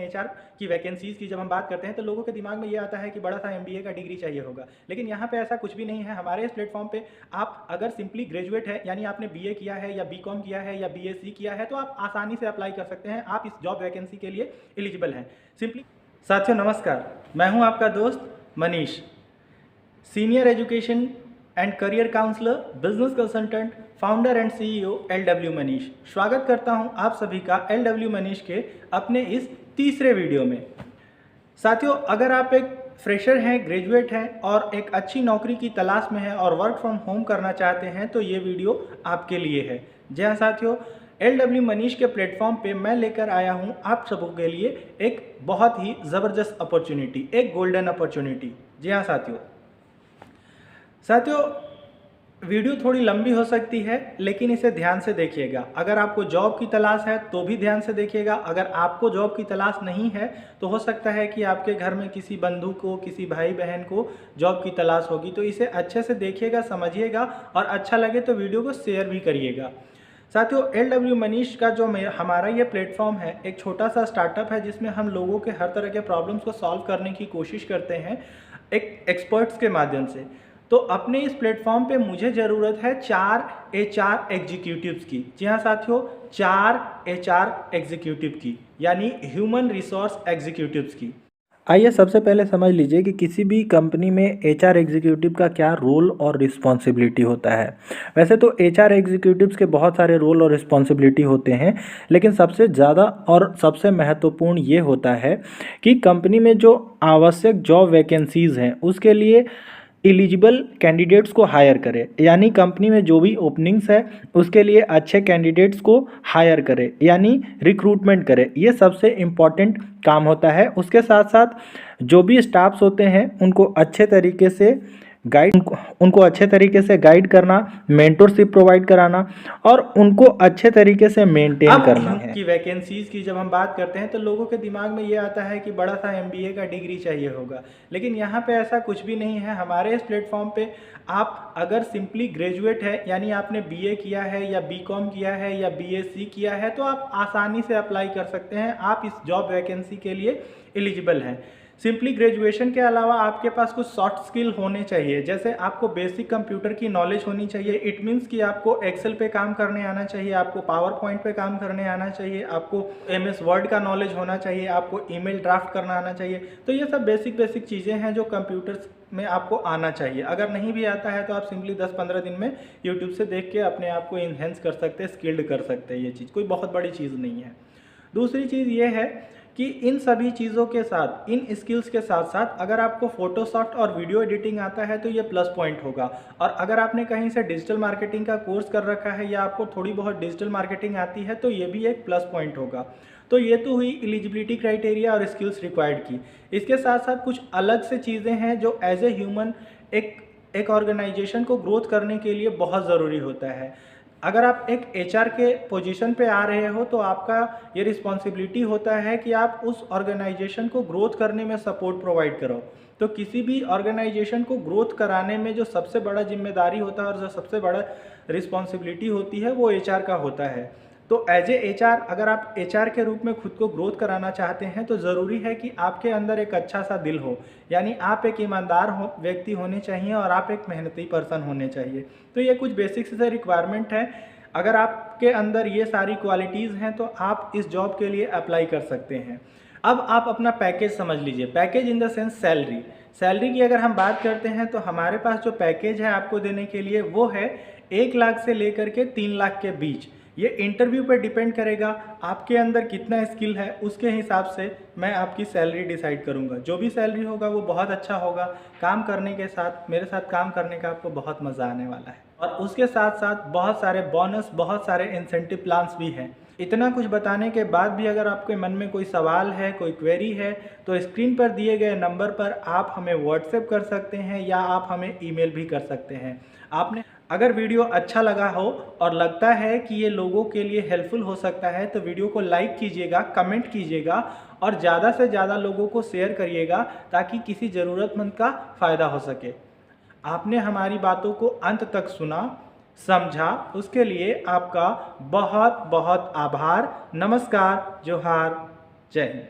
हैं एचआर की वैकेंसीज़ की जब हम बात करते हैं तो लोगों के दिमाग में ये आता है कि बड़ा सा एमबीए का डिग्री चाहिए होगा, लेकिन यहाँ पे ऐसा कुछ भी नहीं है। हमारे इस प्लेटफॉर्म पे आप अगर सिंपली ग्रेजुएट है यानी आपने बीए किया है या बीकॉम किया है या बीएससी किया है तो आप आसानी से अप्लाई कर सकते हैं, आप इस जॉब वैकेंसी के लिए एलिजिबल हैं सिंपली। साथियों नमस्कार, मैं हूँ आपका दोस्त Manish, senior education and career counsellor, business consultant, founder and CEO LW Manish. स्वागत करता हूं आप सभी का एलडब्ल्यू मनीष के अपने इस तीसरे वीडियो में। साथियों, अगर आप एक फ्रेशर हैं, ग्रेजुएट हैं और एक अच्छी नौकरी की तलाश में हैं और वर्क फ्रॉम होम करना चाहते हैं तो ये वीडियो आपके लिए है। जी हाँ साथियों, एलडब्ल्यू मनीष के प्लेटफॉर्म पे मैं लेकर आया हूँ आप सबों के लिए एक बहुत ही ज़बरदस्त अपॉर्चुनिटी, एक गोल्डन अपॉर्चुनिटी। जी हाँ साथियों, वीडियो थोड़ी लंबी हो सकती है लेकिन इसे ध्यान से देखिएगा। अगर आपको जॉब की तलाश है तो भी ध्यान से देखिएगा, अगर आपको जॉब की तलाश नहीं है तो हो सकता है कि आपके घर में किसी बंधु को, किसी भाई बहन को जॉब की तलाश होगी, तो इसे अच्छे से देखिएगा, समझिएगा और अच्छा लगे तो वीडियो को शेयर भी करिएगा। साथियों, एलडब्ल्यू मनीष का जो हमारा ये प्लेटफॉर्म है एक छोटा सा स्टार्टअप है जिसमें हम लोगों के हर तरह के प्रॉब्लम्स को सॉल्व करने की कोशिश करते हैं एक एक्सपर्ट्स के माध्यम से। तो अपने इस प्लेटफॉर्म पे मुझे ज़रूरत है 4 एचआर एग्जीक्यूटिव्स की। जी हाँ साथियों, 4 एचआर एग्जीक्यूटिव की, यानी ह्यूमन रिसोर्स एग्जीक्यूटिव्स की। आइए सबसे पहले समझ लीजिए कि किसी भी कंपनी में एचआर एग्जीक्यूटिव का क्या रोल और रिस्पॉन्सिबिलिटी होता है। वैसे तो एचआर एग्जीक्यूटिव्स के बहुत सारे रोल और रिस्पॉन्सिबिलिटी होते हैं, लेकिन सबसे ज़्यादा और सबसे महत्वपूर्ण ये होता है कि कंपनी में जो आवश्यक जॉब वैकेंसीज़ हैं उसके लिए एलिजिबल कैंडिडेट्स को हायर करे, यानी कंपनी में जो भी ओपनिंग्स है उसके लिए अच्छे कैंडिडेट्स को हायर करे, यानी रिक्रूटमेंट करे। ये सबसे इम्पॉर्टेंट काम होता है। उसके साथ साथ जो भी स्टाफ्स होते हैं उनको अच्छे तरीके से गाइड करना, मेंटरशिप प्रोवाइड कराना और उनको अच्छे तरीके से मेंटेन करना है। की वैकेंसीज की जब हम बात करते हैं तो लोगों के दिमाग में ये आता है कि बड़ा सा एमबीए का डिग्री चाहिए होगा, लेकिन यहाँ पे ऐसा कुछ भी नहीं है। हमारे इस प्लेटफॉर्म पे आप अगर सिंपली ग्रेजुएट है यानी आपने बीए किया है या बीकॉम किया है या बीएससी किया है तो आप आसानी से अप्लाई कर सकते हैं, आप इस जॉब वैकेंसी के लिए एलिजिबल हैं। सिंपली ग्रेजुएशन के अलावा आपके पास कुछ सॉफ्ट स्किल होने चाहिए, जैसे आपको बेसिक कंप्यूटर की नॉलेज होनी चाहिए। इट मीन्स कि आपको एक्सेल पे काम करने आना चाहिए, आपको पावर पॉइंट पे काम करने आना चाहिए, आपको एमएस वर्ड का नॉलेज होना चाहिए, आपको ईमेल ड्राफ्ट करना आना चाहिए। तो ये सब बेसिक चीज़ें हैं जो कंप्यूटर्स में आपको आना चाहिए। अगर नहीं भी आता है तो आप सिंपली 10-15 दिन में यूट्यूब से देख के अपने आप को इन्हेंस कर सकते हैं, स्किल्ड कर सकते हैं। ये चीज़ कोई बहुत बड़ी चीज़ नहीं है। दूसरी चीज़ ये है कि इन सभी चीज़ों के साथ, इन स्किल्स के साथ साथ अगर आपको फोटोशॉप और वीडियो एडिटिंग आता है तो ये प्लस पॉइंट होगा। और अगर आपने कहीं से डिजिटल मार्केटिंग का कोर्स कर रखा है या आपको थोड़ी बहुत डिजिटल मार्केटिंग आती है तो ये भी एक प्लस पॉइंट होगा। तो ये तो हुई एलिजिबिलिटी क्राइटेरिया और स्किल्स रिक्वायर्ड की। इसके साथ साथ कुछ अलग से चीज़ें हैं जो एज ए ह्यूमन एक ऑर्गेनाइजेशन को ग्रोथ करने के लिए बहुत ज़रूरी होता है। अगर आप एक एचआर के पोजीशन पे आ रहे हो तो आपका ये रिस्पॉन्सिबिलिटी होता है कि आप उस ऑर्गेनाइजेशन को ग्रोथ करने में सपोर्ट प्रोवाइड करो। तो किसी भी ऑर्गेनाइजेशन को ग्रोथ कराने में जो सबसे बड़ा जिम्मेदारी होता है और जो सबसे बड़ा रिस्पॉन्सिबिलिटी होती है वो एचआर का होता है। तो एज ए एचआर, अगर आप एचआर के रूप में खुद को ग्रोथ कराना चाहते हैं तो ज़रूरी है कि आपके अंदर एक अच्छा सा दिल हो, यानी आप एक ईमानदार व्यक्ति होने चाहिए और आप एक मेहनती पर्सन होने चाहिए। तो ये कुछ बेसिक्स से रिक्वायरमेंट है। अगर आपके अंदर ये सारी क्वालिटीज़ हैं तो आप इस जॉब के लिए अप्लाई कर सकते हैं। अब आप अपना पैकेज समझ लीजिए, package in the sense salary की अगर हम बात करते हैं तो हमारे पास जो पैकेज है आपको देने के लिए वो है 1 लाख से लेकर के 3 लाख के बीच। ये इंटरव्यू पर डिपेंड करेगा आपके अंदर कितना स्किल है, उसके हिसाब से मैं आपकी सैलरी डिसाइड करूँगा। जो भी सैलरी होगा वो बहुत अच्छा होगा। काम करने के साथ, मेरे साथ काम करने का आपको बहुत मज़ा आने वाला है। और उसके साथ साथ बहुत सारे बोनस, बहुत सारे इंसेंटिव प्लान्स भी हैं। इतना कुछ बताने के बाद भी अगर आपके मन में कोई सवाल है, कोई क्वेरी है तो स्क्रीन पर दिए गए नंबर पर आप हमें व्हाट्सएप कर सकते हैं या आप हमें ईमेल भी कर सकते हैं। आपने अगर वीडियो अच्छा लगा हो और लगता है कि ये लोगों के लिए हेल्पफुल हो सकता है तो वीडियो को लाइक कीजिएगा, कमेंट कीजिएगा और ज़्यादा से ज़्यादा लोगों को शेयर करिएगा ताकि किसी ज़रूरतमंद का फ़ायदा हो सके। आपने हमारी बातों को अंत तक सुना, समझा, उसके लिए आपका बहुत बहुत आभार। नमस्कार, जोहार, जय हिंद।